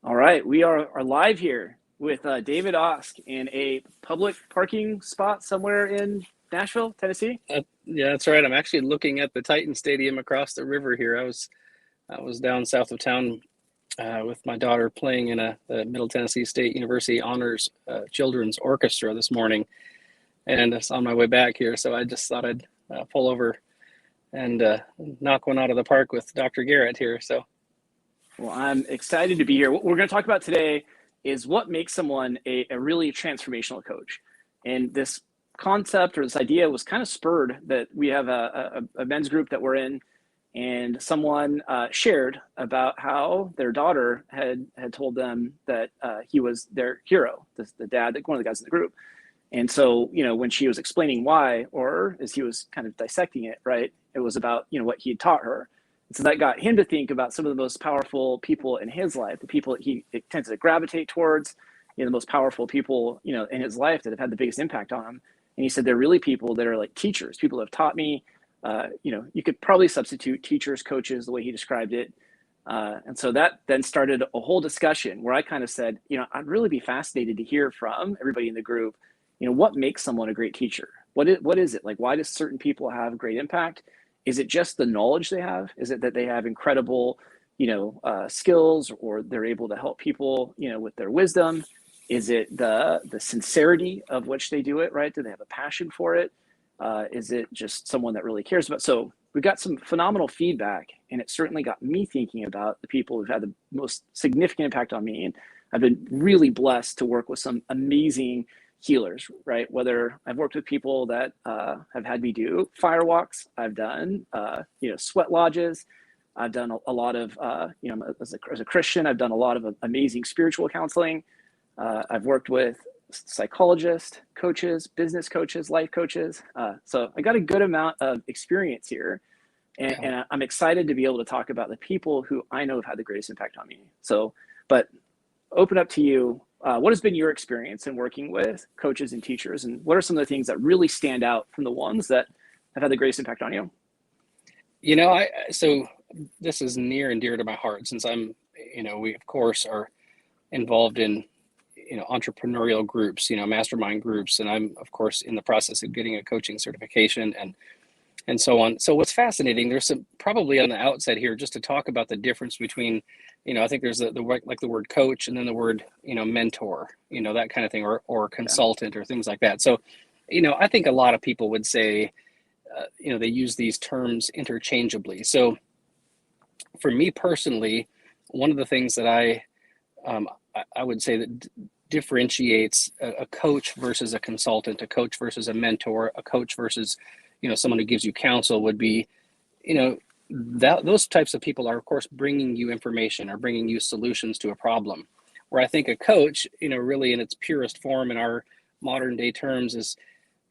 All right, we are live here with David Osk in a public parking spot somewhere in Nashville, Tennessee. Yeah, that's right. I'm actually looking at the Titan Stadium across the river here. I was down south of town with my daughter playing in the Middle Tennessee State University Honors Children's Orchestra this morning, and it's on my way back here. So I just thought I'd pull over and knock one out of the park with Dr. Garrett here. So Well, I'm excited to be here. What we're going to talk about today is what makes someone a really transformational coach. And this concept or this idea was kind of spurred that we have a men's group that we're in, and someone shared about how their daughter had told them that he was their hero, the dad, one of the guys in the group. And so, when she was explaining why, or as he was kind of dissecting it, right, it was about, what he had taught her. And so that got him to think about some of the most powerful people in his life, the people that he tends to gravitate towards, the most powerful people, in his life that have had the biggest impact on him. And he said, they're really people that are like teachers, people that have taught me. You could probably substitute teachers, coaches, the way he described it. And so that then started a whole discussion where I kind of said, I'd really be fascinated to hear from everybody in the group, what makes someone a great teacher? What is it? Like, why do certain people have great impact? Is it just the knowledge they have? Is it that they have incredible, skills, or they're able to help people, with their wisdom? Is it the sincerity of which they do it, right? Do they have a passion for it? Is it just someone that really cares about? So we got some phenomenal feedback, and it certainly got me thinking about the people who've had the most significant impact on me. And I've been really blessed to work with some amazing healers, right? Whether I've worked with people that have had me do fire walks, I've done, sweat lodges. I've done a lot of, as a Christian, I've done a lot of amazing spiritual counseling. I've worked with psychologists, coaches, business coaches, life coaches. So I got a good amount of experience here. And I'm excited to be able to talk about the people who I know have had the greatest impact on me. So, but open up to you. What has been your experience in working with coaches and teachers, and what are some of the things that really stand out from the ones that have had the greatest impact on you? So this is near and dear to my heart since we of course are involved in, entrepreneurial groups, mastermind groups, and I'm of course in the process of getting a coaching certification and so on. So what's fascinating, there's some probably on the outset here just to talk about the difference between, I think there's the word coach and then the word, mentor, that kind of thing, or consultant or things like that. So, I think a lot of people would say, they use these terms interchangeably. So for me personally, one of the things that I would say that differentiates a coach versus a consultant, a coach versus a mentor, a coach versus someone who gives you counsel would be, those types of people are, of course, bringing you information or bringing you solutions to a problem. Where I think a coach, really in its purest form in our modern day terms is,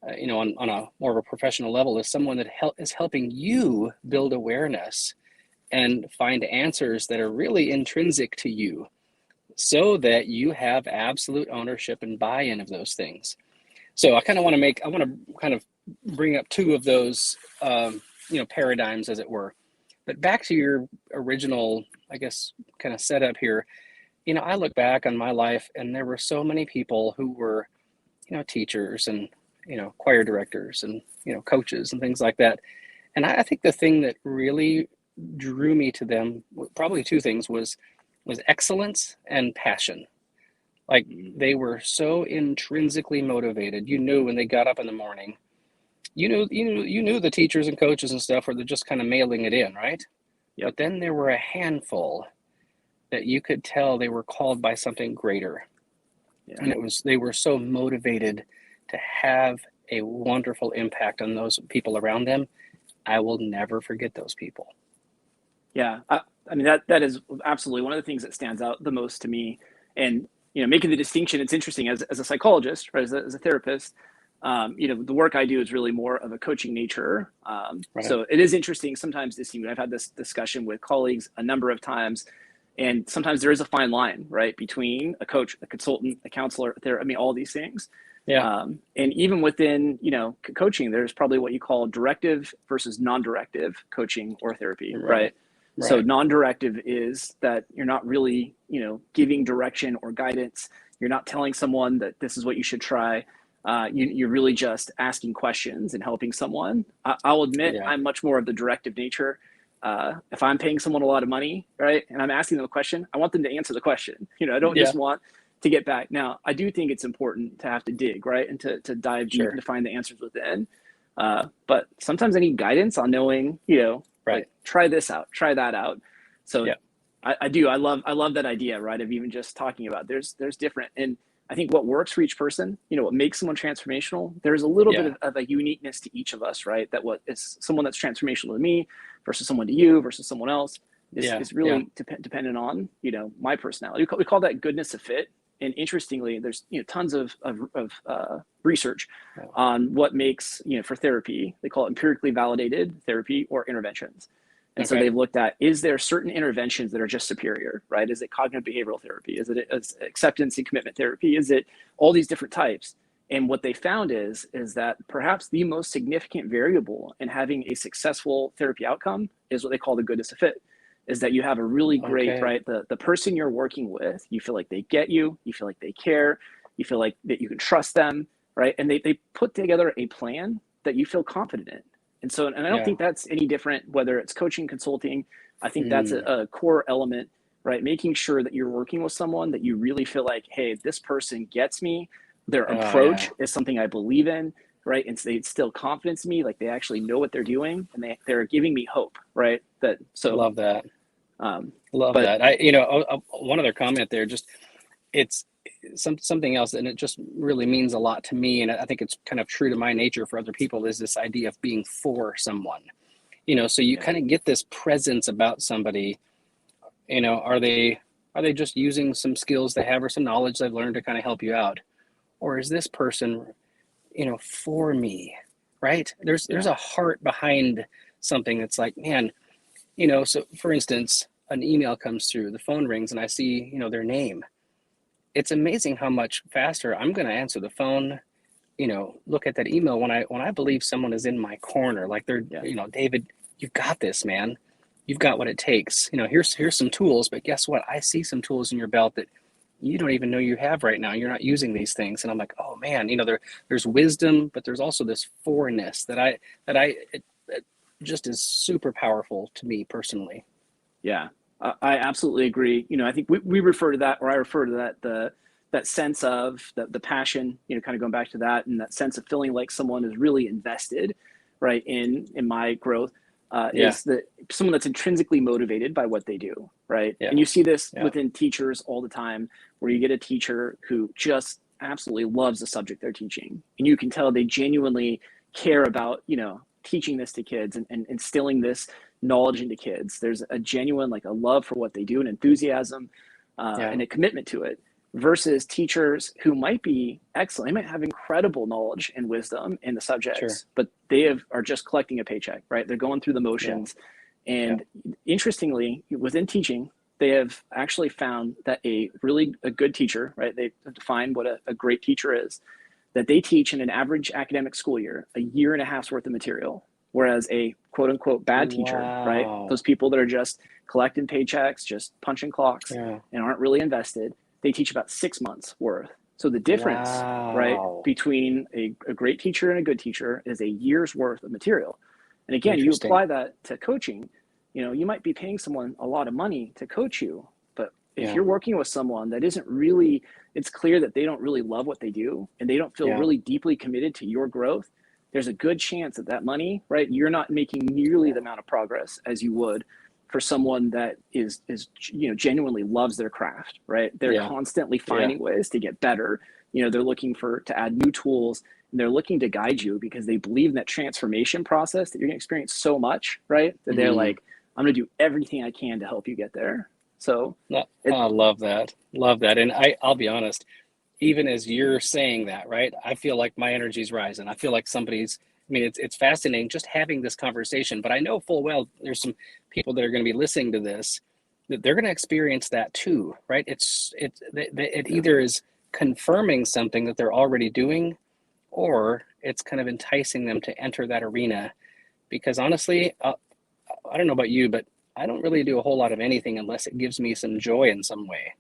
on a more of a professional level, is someone that is helping you build awareness and find answers that are really intrinsic to you so that you have absolute ownership and buy-in of those things. So I want to bring up two of those, paradigms, as it were. But back to your original, I guess, kind of setup here, I look back on my life and there were so many people who were, teachers and, choir directors and, coaches and things like that. And I think the thing that really drew me to them, probably two things, was excellence and passion. Like, they were so intrinsically motivated. You knew when they got up in the morning, you knew the teachers and coaches and stuff were just kind of mailing it in, right? Yep. But then there were a handful that you could tell they were called by something greater. Yeah. And they were so motivated to have a wonderful impact on those people around them. I will never forget those people. Yeah. I mean, that is absolutely one of the things that stands out the most to me. And, making the distinction, it's interesting as a psychologist, right, as a therapist, the work I do is really more of a coaching nature. Right. So it is interesting sometimes to see, I've had this discussion with colleagues a number of times, and sometimes there is a fine line, right, between a coach, a consultant, a counselor, all these things. Yeah. And even within, coaching, there's probably what you call directive versus non-directive coaching or therapy, right? So non-directive is that you're not really, giving direction or guidance. You're not telling someone that this is what you should try. You're really just asking questions and helping someone. I'll admit I'm much more of the directive nature. If I'm paying someone a lot of money, right, and I'm asking them a question, I want them to answer the question. I don't just want to get back. Now, I do think it's important to have to dig, right, and to dive deep and to find the answers within. But sometimes I need guidance on knowing, like, try this out, try that out. So I do. I love that idea, right, of even just talking about there's different. And I think what works for each person, what makes someone transformational, there's a little bit of a uniqueness to each of us, right? That what is someone that's transformational to me versus someone to you versus someone else is really dependent on, my personality. We call that goodness of fit. And interestingly, there's tons of research on what makes, for therapy, they call it empirically validated therapy or interventions. And so they've looked at, is there certain interventions that are just superior, right? Is it cognitive behavioral therapy? Is it acceptance and commitment therapy? Is it all these different types? And what they found is that perhaps the most significant variable in having a successful therapy outcome is what they call the goodness of fit, is that you have a really great, right? The person you're working with, you feel like they get you, you feel like they care, you feel like that you can trust them, right? And they put together a plan that you feel confident in. And so, and I don't think that's any different, whether it's coaching, consulting. I think that's a core element, right? Making sure that you're working with someone that you really feel like, hey, this person gets me. Their approach is something I believe in, right? And so they instill confidence in me, like they actually know what they're doing, and they're giving me hope, right? Love that. Love that. One other comment there, just it's something else, and it just really means a lot to me, and I think it's kind of true to my nature for other people, is this idea of being for someone. So you kind of get this presence about somebody. Are they just using some skills they have or some knowledge they've learned to kind of help you out, or is this person for me, right? There's a heart behind something that's like, man, so for instance, an email comes through, the phone rings, and I see their name. It's amazing how much faster I'm going to answer the phone, look at that email when I believe someone is in my corner, like they're, David, you've got this, man. You've got what it takes. Here's some tools, but guess what? I see some tools in your belt that you don't even know you have right now. You're not using these things. And I'm like, oh man, there's wisdom, but there's also this forness that it just is super powerful to me personally. Yeah. I absolutely agree. I think we refer to that, or I refer to that, that sense of the passion, kind of going back to that, and that sense of feeling like someone is really invested, right, in my growth, is that someone that's intrinsically motivated by what they do, right? And you see this within teachers all the time, where you get a teacher who just absolutely loves the subject they're teaching, and you can tell they genuinely care about, teaching this to kids and instilling this knowledge into kids. There's a genuine, like, a love for what they do, an enthusiasm, and a commitment to it, versus teachers who might be excellent. They might have incredible knowledge and wisdom in the subjects, but they are just collecting a paycheck, right? They're going through the motions. And interestingly, within teaching, they have actually found that a good teacher, right? They've defined what a great teacher is, that they teach in an average academic school year, 1.5 years worth of material. Whereas a quote unquote bad teacher, right? Those people that are just collecting paychecks, just punching clocks and aren't really invested, they teach about 6 months worth. So the difference, right, between a great teacher and a good teacher is 1 year's worth of material. And again, you apply that to coaching, you might be paying someone a lot of money to coach you, but if you're working with someone that isn't really, it's clear that they don't really love what they do and they don't feel really deeply committed to your growth, there's a good chance that money, right, you're not making nearly the amount of progress as you would for someone that is genuinely loves their craft, right? They're constantly finding ways to get better. They're looking to add new tools, and they're looking to guide you because they believe in that transformation process that you're gonna experience so much, right? That they're like, I'm gonna do everything I can to help you get there. So I love that. And I'll be honest, even as you're saying that, right, I feel like my energy's rising. I feel like it's fascinating just having this conversation, but I know full well there's some people that are going to be listening to this that they're going to experience that too, right? It either is confirming something that they're already doing, or it's kind of enticing them to enter that arena. Because honestly, I don't know about you, but I don't really do a whole lot of anything unless it gives me some joy in some way.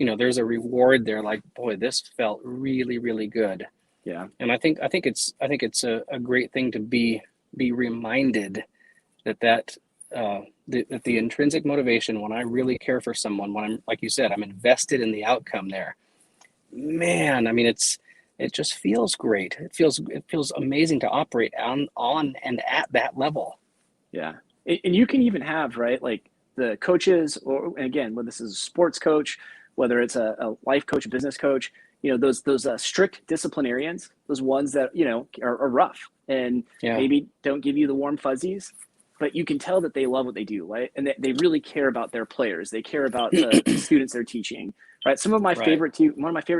there's a reward there. Like, boy, this felt really, really good. Yeah. And I think it's a great thing to be reminded that the intrinsic motivation, when I really care for someone, when I'm, like you said, I'm invested in the outcome there, man, I mean, it just feels great. It feels amazing to operate on and at that level. Yeah. And you can even have, right, like the coaches, or and again, whether this is a sports coach, whether it's a life coach, a business coach, those strict disciplinarians, those ones that, are rough and Yeah. maybe don't give you the warm fuzzies, but you can tell that they love what they do, right? And they really care about their players. They care about the students they're teaching, right? One of my favorite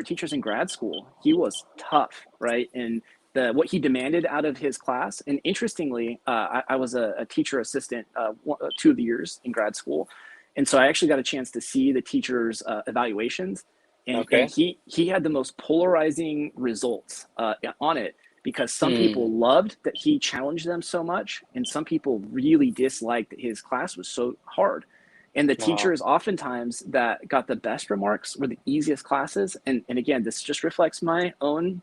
teachers in grad school, he was tough, right? And what he demanded out of his class. And interestingly, I was a teacher assistant 2 of the years in grad school. And so I actually got a chance to see the teacher's evaluations. And Okay. he had the most polarizing results on it, because some people loved that he challenged them so much, and some people really disliked that his class was so hard. And the Wow. teachers oftentimes that got the best remarks were the easiest classes. And again, this just reflects my own,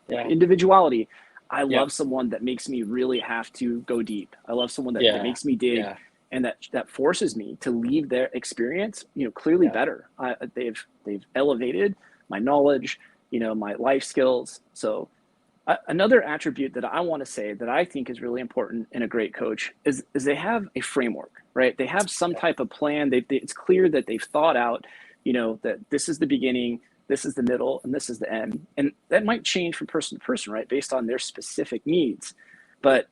individuality. I love someone that makes me really have to go deep. I love someone that makes me dig, and that forces me to leave their experience, clearly better. They've elevated my knowledge, my life skills. So another attribute that I want to say that I think is really important in a great coach is they have a framework, right? They have some type of plan. It's clear that they've thought out, that this is the beginning, this is the middle, and this is the end. And that might change from person to person, right? Based on their specific needs. But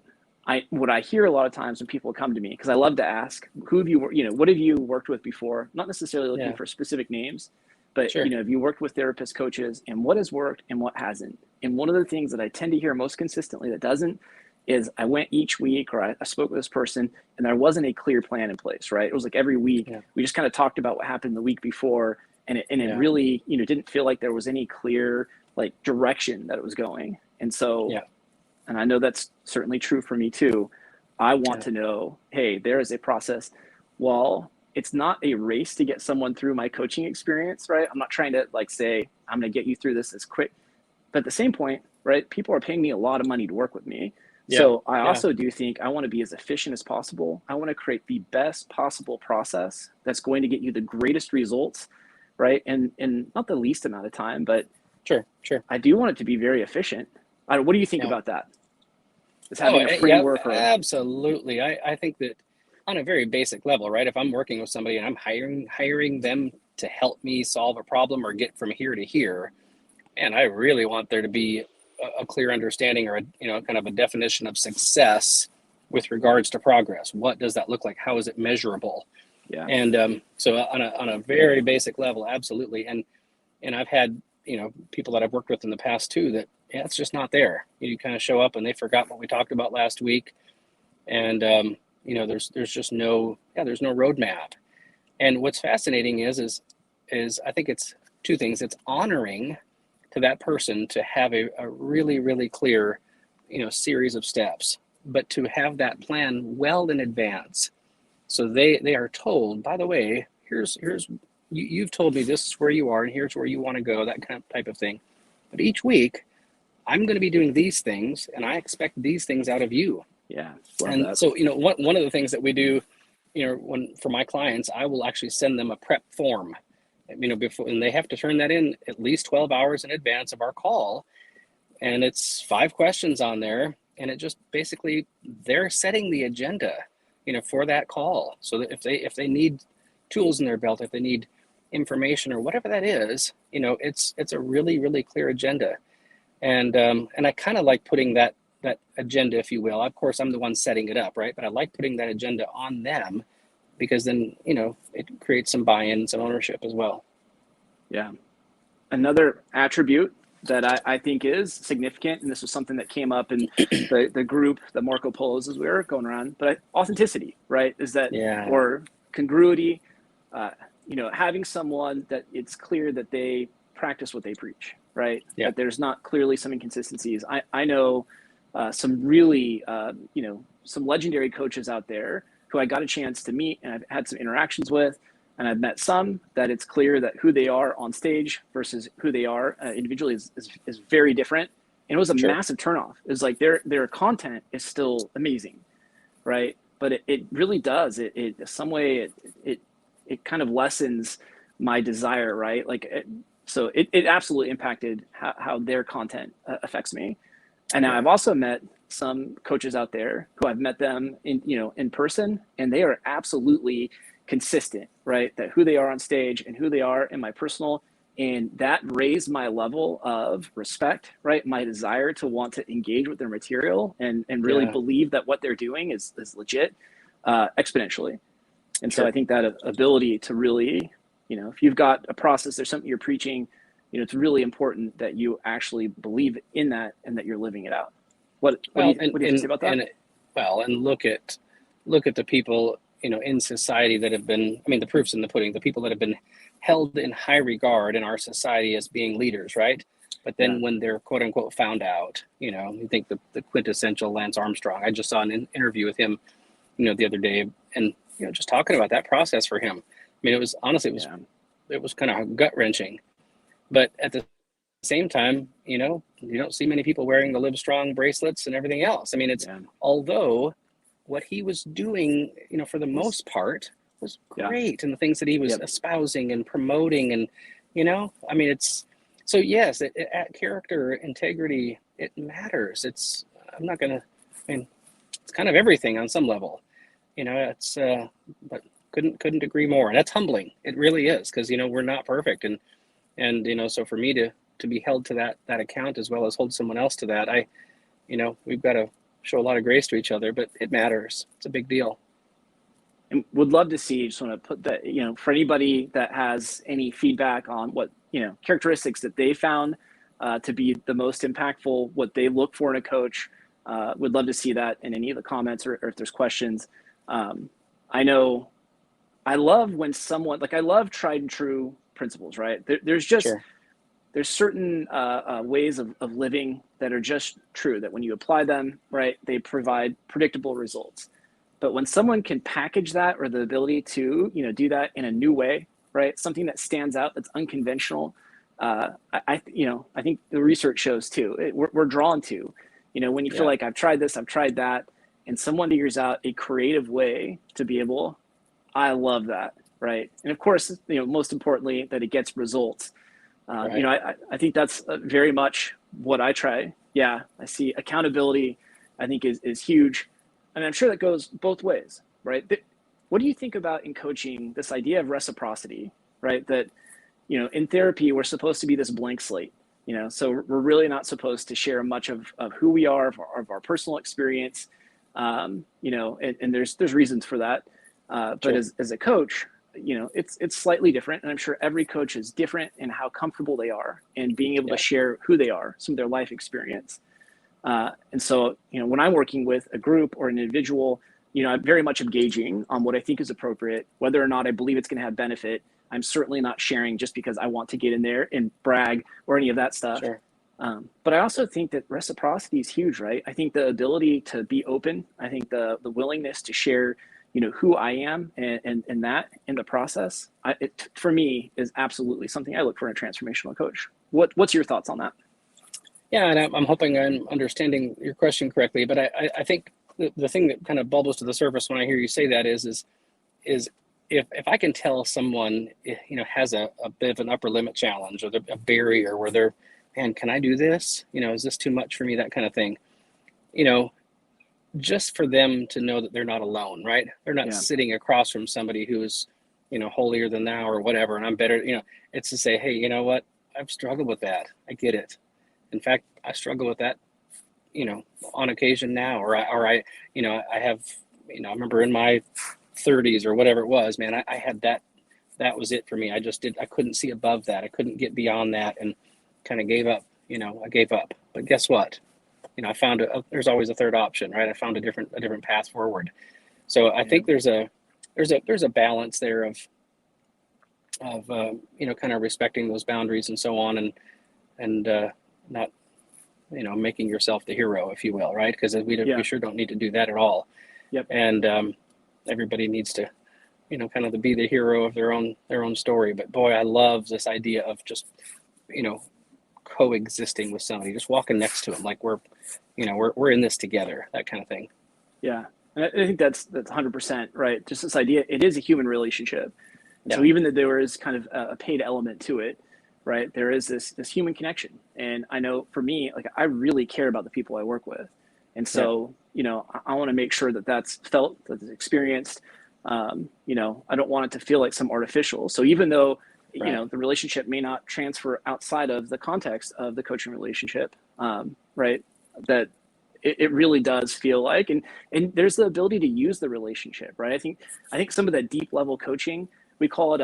what I hear a lot of times when people come to me, because I love to ask, what have you worked with before? Not necessarily looking for specific names, but Sure. have you worked with therapist coaches, and what has worked and what hasn't? And one of the things that I tend to hear most consistently that doesn't is I went each week, or I spoke with this person, and there wasn't a clear plan in place, right? It was like every week we just kind of talked about what happened the week before, and it really, didn't feel like there was any clear like direction that it was going. And so, and I know that's certainly true for me too. I want to know, hey, there is a process. Well, it's not a race to get someone through my coaching experience, right? I'm not trying to say, I'm going to get you through this as quick. But at the same point, right, people are paying me a lot of money to work with me. So I also do think I want to be as efficient as possible. I want to create the best possible process that's going to get you the greatest results, right? And not the least amount of time, but Sure. I do want it to be very efficient. What do you think about that? Is having a framework? Absolutely. I think that on a very basic level, right? If I'm working with somebody and I'm hiring them to help me solve a problem or get from here to here, and I really want there to be a clear understanding, or kind of a definition of success with regards to progress. What does that look like? How is it measurable? Yeah. And so on a very basic level, absolutely. And I've had people that I've worked with in the past too that it's just not there. You kind of show up and they forgot what we talked about last week, and there's just no roadmap. And what's fascinating is I think it's two things. It's honoring to that person to have a really, really clear, series of steps, but to have that plan well in advance. So they are told, by the way, here's you've told me this is where you are and here's where you want to go, that kind of type of thing. But each week I'm going to be doing these things and I expect these things out of you. Yeah. And that. So, one of the things that we do, for my clients, I will actually send them a prep form, before, and they have to turn that in at least 12 hours in advance of our call. And it's 5 questions on there. And it just basically, they're setting the agenda, for that call. So that if they need tools in their belt, if they need information or whatever that is, it's a really, really clear agenda. And I kind of like putting that agenda, if you will. Of course, I'm the one setting it up, right? But I like putting that agenda on them, because then, it creates some buy-in, some ownership as well. Yeah. Another attribute that I think is significant, and this was something that came up in the group, the Marco Polos, as we were going around, but authenticity, right? Is that, or congruity, having someone that it's clear that they practice what they preach, right? That there's not clearly some inconsistencies. I know some really, some legendary coaches out there who I got a chance to meet and I've had some interactions with. And I've met some that it's clear that who they are on stage versus who they are individually is very different. And it was a Sure. massive turnoff. It was like their content is still amazing, right? But it really does. Some way it kind of lessens my desire, right? So it absolutely impacted how their content affects me. And now I've also met some coaches out there who I've met them in person, and they are absolutely consistent, right? That who they are on stage and who they are in my personal, and that raised my level of respect, right? My desire to want to engage with their material and really believe that what they're doing is legit exponentially. And so I think that ability to really, if you've got a process, there's something you're preaching, it's really important that you actually believe in that and that you're living it out. What do you have to say about that? And look at the people, in society that have been, the proof's in the pudding, the people that have been held in high regard in our society as being leaders, right? But then when they're quote unquote found out, you think the quintessential Lance Armstrong. I just saw an interview with him, the other day, and just talking about that process for him. It was honestly, it was kind of gut wrenching, but at the same time, you don't see many people wearing the Live Strong bracelets and everything else. Although what he was doing, for the most part, was great, and the things that he was espousing and promoting, and it's so yes, character, integrity, it matters. It's it's kind of everything on some level, it's but couldn't agree more, and that's humbling. It really is, because we're not perfect, and so for me to be held to that account, as well as hold someone else to that, we've got to show a lot of grace to each other, but it matters. It's a big deal. And would love to see, just want to put that, for anybody that has any feedback on what, characteristics that they found to be the most impactful, what they look for in a coach, would love to see that in any of the comments, or if there's questions. I know I love when someone, I love tried and true principles, right? There's just, there's certain ways of living that are just true, that when you apply them, right, they provide predictable results. But when someone can package that, or the ability to, do that in a new way, right, something that stands out, that's unconventional, I think the research shows too, we're drawn to, when you feel like I've tried this, I've tried that, and someone figures out a creative way to be able, I love that, right? And of course, most importantly, that it gets results. I think that's very much what I try. Yeah, I see accountability, I think is huge. And I'm sure that goes both ways, right? What do you think about in coaching, this idea of reciprocity, right? That, in therapy, we're supposed to be this blank slate, so we're really not supposed to share much of who we are, of our personal experience, and there's reasons for that. But as a coach, it's slightly different. And I'm sure every coach is different in how comfortable they are in being able to share who they are, some of their life experience. And so, when I'm working with a group or an individual, I'm very much engaging on what I think is appropriate, whether or not I believe it's going to have benefit. I'm certainly not sharing just because I want to get in there and brag or any of that stuff. But I also think that reciprocity is huge, right? I think the ability to be open, I think the willingness to share, who I am and that in the process, for me, is absolutely something I look for in a transformational coach. What's your thoughts on that? Yeah, and I'm hoping I'm understanding your question correctly, but I think the thing that kind of bubbles to the surface when I hear you say that is if I can tell someone, has a bit of an upper limit challenge, or a barrier where they're, man, can I do this? Is this too much for me? That kind of thing. Just for them to know that they're not alone, right? They're not sitting across from somebody who's, holier than thou or whatever, and I'm better. It's to say, hey, you know what? I've struggled with that. I get it. In fact, I struggle with that, on occasion now, or I have, I remember in my 30s or whatever it was, man, I had that was it for me. I couldn't see above that. I couldn't get beyond that, and kind of gave up, I gave up. But guess what? I found there's always a third option, right? I found a different path forward. So I think there's a balance there of kind of respecting those boundaries and so on, and not, making yourself the hero, if you will, right? Because we sure don't need to do that at all. And everybody needs to kind of to be the hero of their own story. But boy, I love this idea of just, coexisting with somebody, just walking next to them, like we're in this together, that kind of thing. Yeah. And I think that's 100% right. Just this idea, it is a human relationship. And so Yeah. even though there is kind of a paid element to it, right, there is this human connection. And I know for me, like I really care about the people I work with. And Yeah. so, I want to make sure that that's felt, that it's experienced. I don't want it to feel like some artificial. So even though, Right. the relationship may not transfer outside of the context of the coaching relationship, right, that it really does feel like, and there's the ability to use the relationship, right? I think some of that deep level coaching, we call it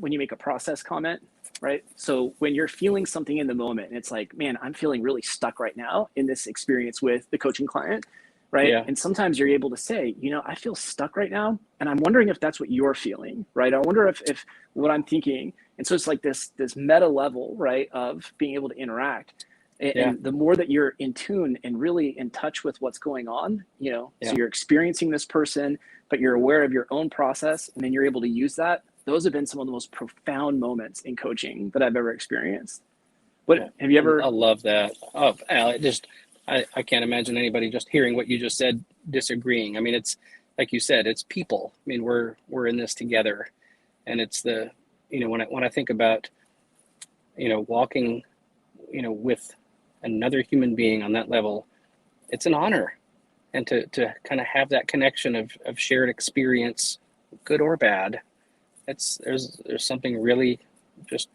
when you make a process comment, right? So when you're feeling something in the moment and it's like, man, I'm feeling really stuck right now in this experience with the coaching client, right? Yeah. And sometimes you're able to say, I feel stuck right now, and I'm wondering if that's what you're feeling, right? I wonder if what I'm thinking. And so it's like this meta level, right, of being able to interact. Yeah. And the more that you're in tune and really in touch with what's going on, so Yeah. you're experiencing this person, but you're aware of your own process, and then you're able to use that. Those have been some of the most profound moments in coaching that I've ever experienced. Yeah. What have you I ever? love that. Oh, Al, I can't imagine anybody just hearing what you just said disagreeing. I mean, it's like you said, it's people. I mean, we're in this together, and it's when I think about walking with another human being on that level, it's an honor, and to kind of have that connection of shared experience, good or bad. There's something really just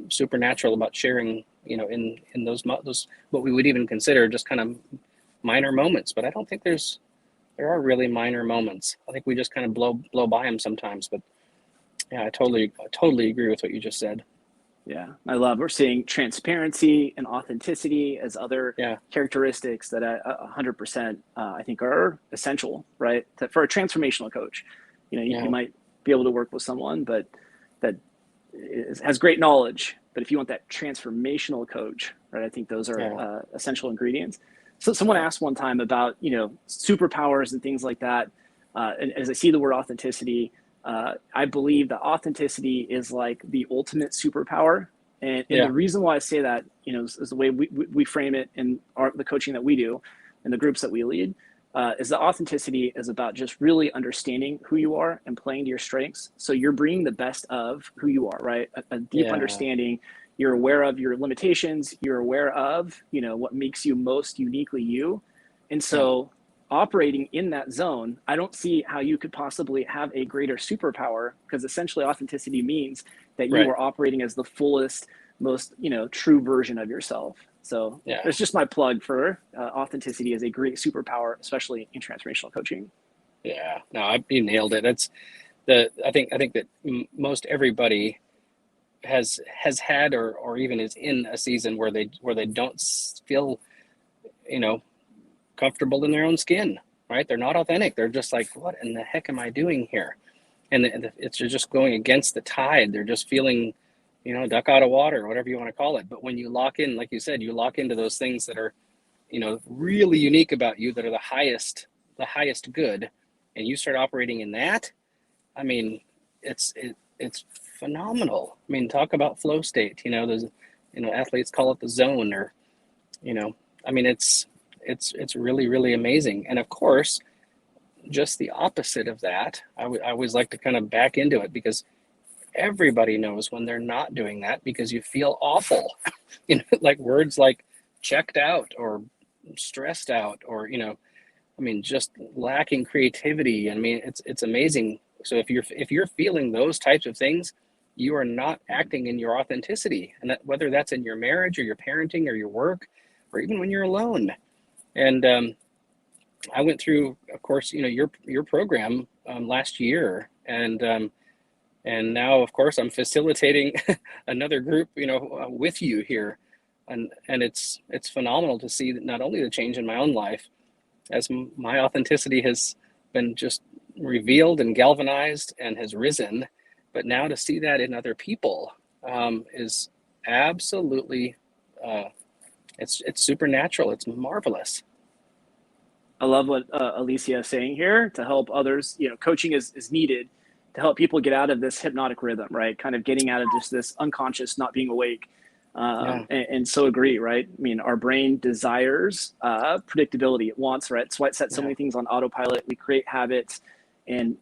supernatural about sharing, in those what we would even consider just kind of minor moments. But I don't think there are really minor moments. I think we just kind of blow by them sometimes. But yeah, I totally agree with what you just said. Yeah, we're seeing transparency and authenticity as other Yeah. characteristics that 100% I think are essential, right? For a transformational coach, you Yeah. might be able to work with someone, but that has great knowledge. But if you want that transformational coach, right, I think those are Yeah. essential ingredients. So someone Yeah. asked one time about, superpowers and things like that. And as I see the word authenticity, I believe that authenticity is like the ultimate superpower. And Yeah. the reason why I say that, is the way we frame it in the coaching that we do and the groups that we lead, is that authenticity is about just really understanding who you are and playing to your strengths. So you're bringing the best of who you are, right? A deep Yeah. understanding. You're aware of your limitations. You're aware of, what makes you most uniquely you. And Yeah. so operating in that zone, I don't see how you could possibly have a greater superpower, because essentially authenticity means that you Right. are operating as the fullest, most, true version of yourself. So Yeah. it's just my plug for authenticity as a great superpower, especially in transformational coaching. Yeah. No, you nailed it. I think that most everybody has had or even is in a season where they don't feel you know comfortable in their own skin, right? They're not authentic. They're just like, what in the heck am I doing here? And it's just going against the tide. They're just feeling, duck out of water, whatever you want to call it. But when you lock in, like you said, you lock into those things that are, really unique about you, that are the highest good, and you start operating in that. I mean, it's phenomenal. I mean, talk about flow state. There's, athletes call it the zone, or, you know, I mean, it's really really amazing. And of course, just the opposite of that, I always like to kind of back into it, because everybody knows when they're not doing that, because you feel awful. Like words like checked out or stressed out, or I mean, just lacking creativity. I mean, it's amazing. So if you're feeling those types of things, you are not acting in your authenticity, and whether that's in your marriage or your parenting or your work, or even when you're alone. And I went through, of course, your program last year, and now, of course, I'm facilitating another group, with you here, and it's phenomenal to see that not only the change in my own life, as my authenticity has been just revealed and galvanized and has risen, but now to see that in other people is absolutely, it's supernatural. It's marvelous. I love what Alicia is saying here to help others. Coaching is needed to help people get out of this hypnotic rhythm, right? Kind of getting out of just this unconscious, not being awake. And so agree, right? I mean, our brain desires predictability. It wants, right? That's why it sets so many things on autopilot. We create habits. And,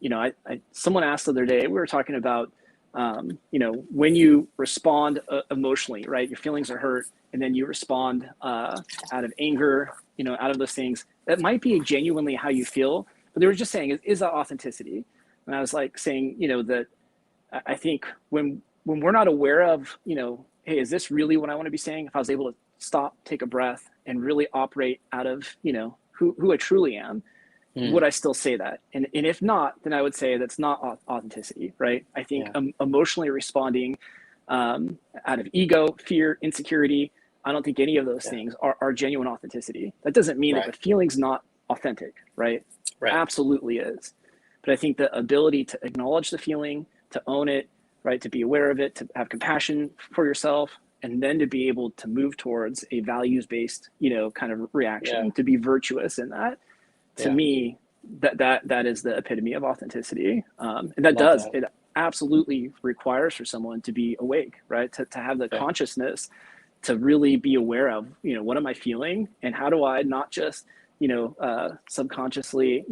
someone asked the other day, we were talking about, when you respond emotionally, right? Your feelings are hurt, and then you respond out of anger, out of those things. That might be genuinely how you feel, but they were just saying, is that authenticity? And I was like saying, that I think when we're not aware of, hey, is this really what I want to be saying? If I was able to stop, take a breath, and really operate out of, who I truly am, would I still say that? And if not, then I would say that's not authenticity, right? I think emotionally responding out of ego, fear, insecurity, I don't think any of those things are genuine authenticity. That doesn't mean that the feeling's not authentic, right? Absolutely is. But I think the ability to acknowledge the feeling, to own it, right, to be aware of it, to have compassion for yourself, and then to be able to move towards a values-based, kind of reaction, to be virtuous in that. To me, that is the epitome of authenticity. And it absolutely requires for someone to be awake, right? To have the consciousness to really be aware of, what am I feeling, and how do I not just, subconsciously,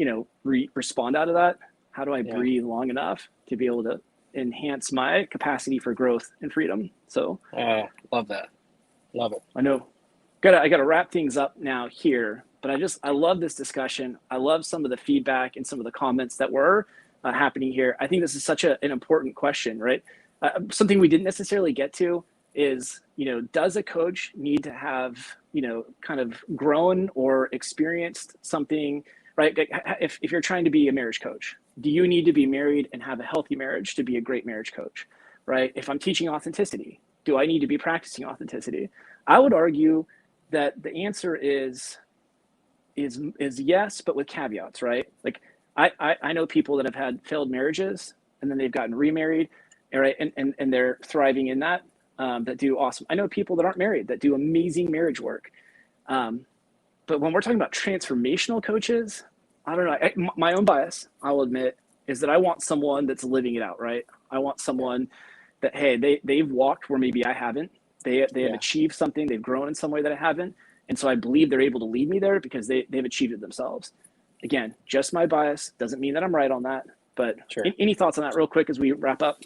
respond out of that? How do I breathe long enough to be able to enhance my capacity for growth and freedom? So love that. Love it. I know. I gotta wrap things up now here, but I love this discussion. I love some of the feedback and some of the comments that were happening here. I think this is such an important question, right? Something we didn't necessarily get to is, does a coach need to have, kind of grown or experienced something, right? If you're trying to be a marriage coach, do you need to be married and have a healthy marriage to be a great marriage coach, right? If I'm teaching authenticity, do I need to be practicing authenticity? I would argue that the answer is yes, but with caveats, right? Like I know people that have had failed marriages and then they've gotten remarried, right? And they're thriving in that, that do awesome. I know people that aren't married that do amazing marriage work. But when we're talking about transformational coaches, I don't know. My own bias, I'll admit, is that I want someone that's living it out, right? I want someone that, hey, they've walked where maybe I haven't. They have achieved something. They've grown in some way that I haven't. And so I believe they're able to lead me there because they've achieved it themselves. Again, just my bias. Doesn't mean that I'm right on that. But any thoughts on that real quick as we wrap up?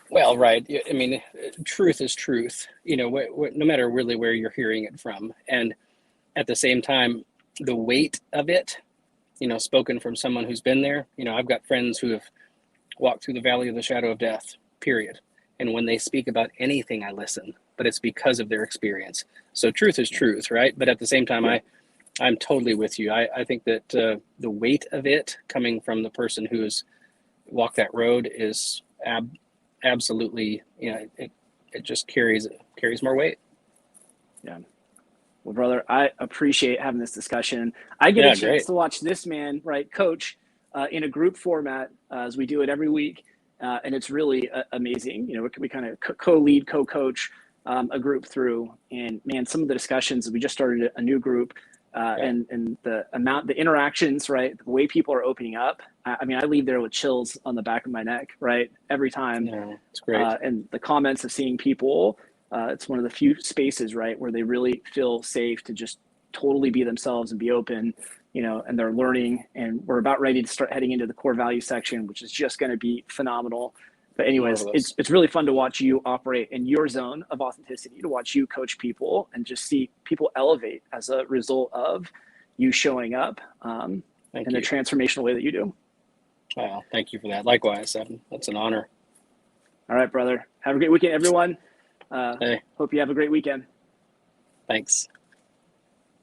Well, right. I mean, truth is truth, no matter really where you're hearing it from. And at the same time, the weight of it, spoken from someone who's been there, I've got friends who have walked through the valley of the shadow of death, period. And when they speak about anything, I listen, but it's because of their experience. So truth is truth, right? But at the same time, I'm totally with you. I think that the weight of it coming from the person who has walked that road is absolutely, it just carries more weight. Yeah. Well, brother, I appreciate having this discussion. I get a chance to watch this man, right, coach in a group format as we do it every week. And it's really amazing. We kind of co-lead, co-coach a group through. And man, some of the discussions, we just started a new group and the interactions, right, the way people are opening up. I mean, I leave there with chills on the back of my neck, right, every time. Yeah, it's great. And the comments of seeing people, it's one of the few spaces, right, where they really feel safe to just totally be themselves and be open, and they're learning. And we're about ready to start heading into the core value section, which is just going to be phenomenal. But anyways, it's really fun to watch you operate in your zone of authenticity, to watch you coach people and just see people elevate as a result of you showing up in the transformational way that you do. Wow, thank you for that. Likewise, that's an honor. All right, brother. Have a great weekend, everyone. Hope you have a great weekend. Thanks.